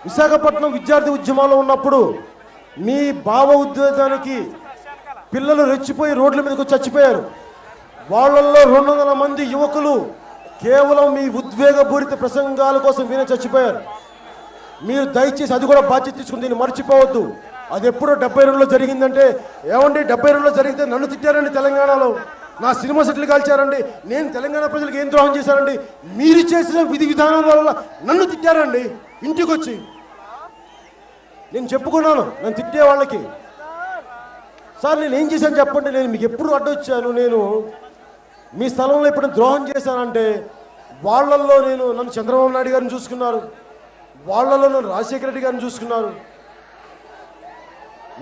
విశాఖపట్నం విద్యార్థి ఉద్యమంలో ఉన్నప్పుడు మీ భావ ఉద్వేగానికి పిల్లలు రెచ్చిపోయి రోడ్ల మీదకి చచ్చిపోయారు. వాళ్ళల్లో 200 మంది యువకులు కేవలం మీ ఉద్వేగపూరిత ప్రసంగాల కోసం వినే చచ్చిపోయారు. మీరు దయచేసి అది కూడా బాధ్యత తీసుకుని దీన్ని మర్చిపోవద్దు. అది ఎప్పుడో 72లో జరిగిందంటే ఏమండి 72లో జరిగితే నన్ను తిట్టారండి, తెలంగాణలో నా సినిమా సెట్లు కాల్చారండి, నేను తెలంగాణ ప్రజలకు ఏం ద్రోహం చేశారండి, మీరు చేసిన విధి విధానాల వల్ల నన్ను తిట్టారండి. ఇంటికి వచ్చి నేను చెప్పుకున్నాను నన్ను తిట్టే వాళ్ళకి, సార్ నేను ఏం చేశాను చెప్పండి, నేను మీకు ఎప్పుడు అడ్డొచ్చాను, నేను మీ స్థలంలో ఎప్పుడు ద్రోహం చేశానంటే వాళ్ళల్లో నన్ను చంద్రబాబు నాయుడు గారిని చూసుకున్నారు, వాళ్ళలో నన్ను రాజశేఖర రెడ్డి గారిని చూసుకున్నారు,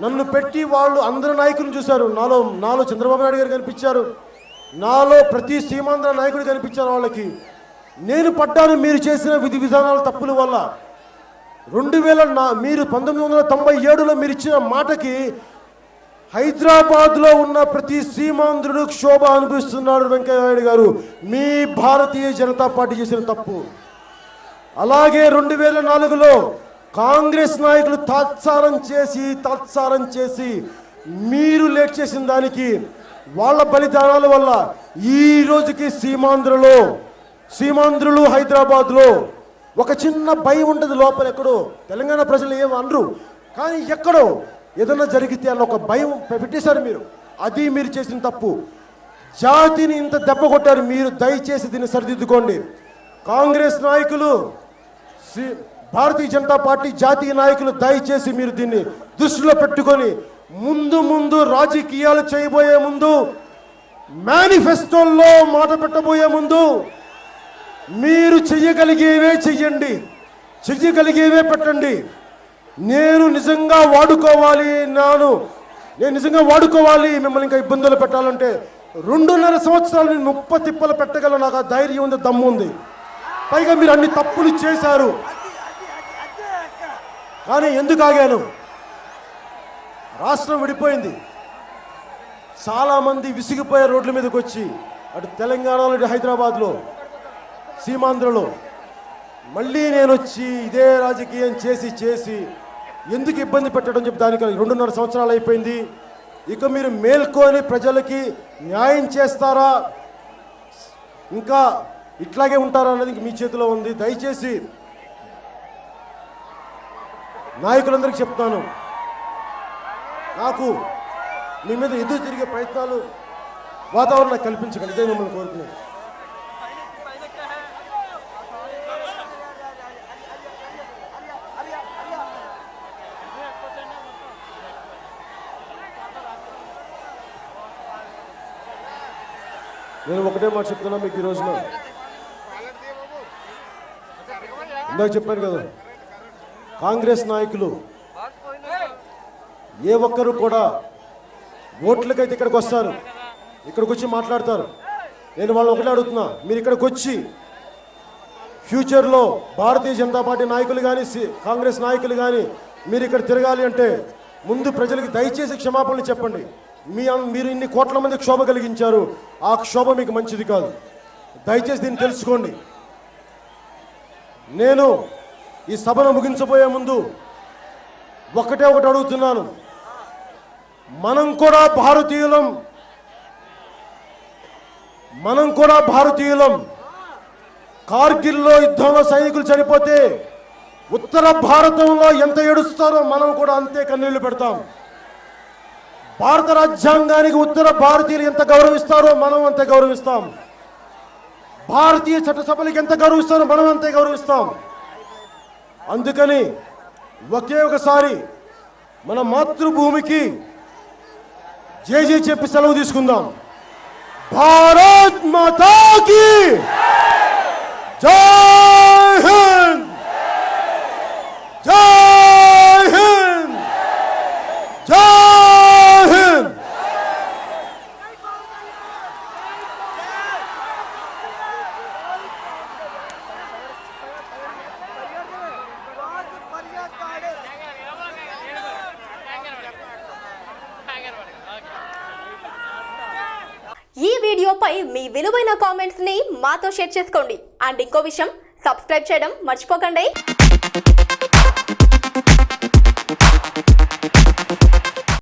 నన్ను పెట్టి వాళ్ళు అందరు నాయకులను చూశారు. నాలో చంద్రబాబు నాయుడు గారు కనిపించారు, నాలో ప్రతి సీమాంధ్ర నాయకుడు కనిపించారు. వాళ్ళకి నేను పడ్డాను మీరు చేసిన విధి విధానాల తప్పుల వల్ల. మీరు 1997లో మీరు ఇచ్చిన మాటకి హైదరాబాద్లో ఉన్న ప్రతి సీమాంధ్రుడు క్షోభ అనిపిస్తున్నాడు. వెంకయ్య నాయుడు గారు మీ భారతీయ జనతా పార్టీ చేసిన తప్పు. అలాగే 2004లో కాంగ్రెస్ నాయకులు తాత్సారం చేసి మీరు లేట్ చేసిన దానికి వాళ్ళ బలిదానాల వల్ల ఈ రోజుకి సీమాంధ్రులు హైదరాబాద్లో ఒక చిన్న భయం ఉంటుంది లోపల. ఎక్కడో తెలంగాణ ప్రజలు ఏం అనరు, కానీ ఎక్కడో ఏదన్నా జరిగితే అన్న ఒక భయం పెట్టేశారు మీరు. అది మీరు చేసిన తప్పు. జాతిని ఇంత దెబ్బ కొట్టారు మీరు, దయచేసి దీన్ని సరిదిద్దుకోండి. కాంగ్రెస్ నాయకులు, భారతీయ జనతా పార్టీ జాతీయ నాయకులు దయచేసి మీరు దీన్ని దృష్టిలో పెట్టుకొని ముందు రాజకీయాలు చేయబోయే ముందు, మేనిఫెస్టోల్లో మాట పెట్టబోయే ముందు మీరు చెయ్యగలిగేవే చెయ్యండి, చెయ్యగలిగేవే పెట్టండి. నేను నిజంగా వాడుకోవాలి మిమ్మల్ని ఇంకా ఇబ్బందులు పెట్టాలంటే 2.5 సంవత్సరాలు నేను 30 తిప్పలు పెట్టగలను. నాకు ఆ ధైర్యం ఉంది, దమ్ము ఉంది. పైగా మీరు అన్ని తప్పులు చేశారు. కానీ ఎందుకు ఆగాను? రాష్ట్రం విడిపోయింది, చాలామంది విసిగిపోయే రోడ్ల మీదకి వచ్చి, అటు తెలంగాణలో ఇటు హైదరాబాద్లో సీమాంధ్రలో. మళ్ళీ నేను వచ్చి ఇదే రాజకీయం చేసి ఎందుకు ఇబ్బంది పెట్టడం చెప్పి దానికి 2.5 సంవత్సరాలు అయిపోయింది. ఇక మీరు మేల్కొని ప్రజలకి న్యాయం చేస్తారా, ఇంకా ఇట్లాగే ఉంటారా అనేది మీ చేతిలో ఉంది. దయచేసి నాయకులందరికీ చెప్తాను, నాకు మీ మీద ఎదురు తిరిగే ప్రయత్నాలు వాతావరణం కల్పించగలి, ఇదే మిమ్మల్ని కోరుకున్నాను. నేను ఒకటే మాట చెప్తున్నా మీకు ఈ రోజున, ఇందాక చెప్పాను కదా, కాంగ్రెస్ నాయకులు ఏ ఒక్కరు కూడా ఓట్లకైతే ఇక్కడికి వస్తారు, ఇక్కడికి వచ్చి మాట్లాడతారు. నేను వాళ్ళని ఒకటే అడుగుతున్నా, మీరు ఇక్కడికి వచ్చి ఫ్యూచర్లో భారతీయ జనతా పార్టీ నాయకులు కానీ కాంగ్రెస్ నాయకులు కానీ మీరు ఇక్కడ తిరగాలి అంటే ముందు ప్రజలకి దయచేసి క్షమాపణలు చెప్పండి. మీరు ఇన్ని కోట్ల మంది క్షోభ కలిగించారు, ఆ క్షోభ మీకు మంచిది కాదు. దయచేసి దీన్ని తెలుసుకోండి. నేను ఈ సభను ముగించబోయే ముందు ఒకటి అడుగుతున్నాను, మనం కూడా భారతీయులం. కార్గిల్లో యుద్ధంలో సైనికులు చనిపోతే ఉత్తర భారతంలో ఎంత ఏడుస్తారో మనం కూడా అంతే కన్నీళ్లు పెడతాం. భారత రాజ్యాంగానికి ఉత్తర భారతీయులు ఎంత గౌరవిస్తారో మనం అంతే గౌరవిస్తాం. భారతీయ చట్టసభలకు ఎంత గౌరవిస్తారో మనం అంతే గౌరవిస్తాం. అందుకని ఒకే ఒకసారి మన మాతృభూమికి జై జై చెప్పి సెలవు తీసుకుందాం. భారత్ మాతా కీ జై హింద్, జై హింద్, జై హింద్. ఈ వీడియో వీడియోపై మీ విలువైన కామెంట్స్ ని మాతో షేర్ చేసుకోండి. అండ్ ఇంకో విషయం, సబ్స్క్రైబ్ చేయడం మర్చిపోకండి.